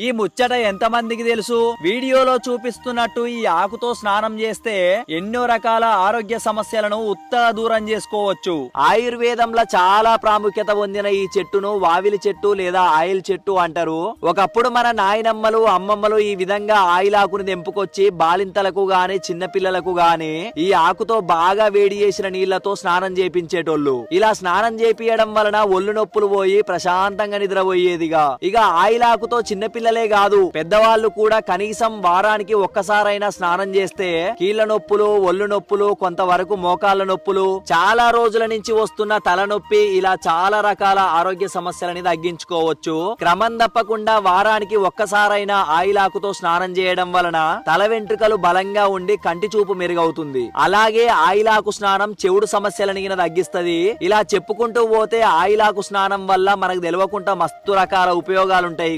ఈ ముచ్చట ఎంతమందికి తెలుసు? వీడియోలో చూపిస్తున్నట్టు ఈ ఆకుతో స్నానం చేస్తే ఎన్నో రకాల ఆరోగ్య సమస్యలను ఉత్తగా దూరం చేసుకోవచ్చు. ఆయుర్వేదంలో చాలా ప్రాముఖ్యత పొందిన ఈ చెట్టును వావిలి చెట్టు లేదా ఆయిల్ చెట్టు అంటారు. ఒకప్పుడు మన నాయనమ్మలు అమ్మమ్మలు ఈ విధంగా ఆయిల్ ఆకుని తెంపుకొచ్చి బాలింతలకు గాని చిన్నపిల్లలకు గాని ఈ ఆకుతో బాగా వేడి చేసిన నీళ్లతో స్నానం చేపించేటోళ్ళు. ఇలా స్నానం చేపియడం వలన ఒళ్ళు నొప్పులు పోయి ప్రశాంతంగా నిద్రపోయేదిగా. ఇక ఆయిల్ ఆకుతో చిన్నపిల్లలే కాదు పెద్దవాళ్ళు కూడా కనీసం వారానికి ఒక్కసారైనా స్నానం చేస్తే కీళ్ల నొప్పులు ఒళ్ళు నొప్పులు కొంతవరకు మోకాళ్ళ నొప్పులు చాలా రోజుల నుంచి వస్తున్న తలనొప్పి ఇలా చాలా రకాల ఆరోగ్య సమస్యలని తగ్గించుకోవచ్చు. క్రమం తప్పకుండా వారానికి ఒక్కసారైనా ఆయిల్ ఆకుతో స్నానం చేయడం వలన తల వెంట్రుకలు బలంగా ఉండి కంటి చూపు మెరుగవుతుంది. అలాగే ఆయిల్ ఆకు స్నానం చెవుడు సమస్యలని తగ్గిస్తది. ఇలా చెప్పుకుంటూ పోతే ఆయిల్ ఆకు స్నానం వల్ల మనకు తెలియకుండా మస్తు రకాల ఉపయోగాలుంటాయి.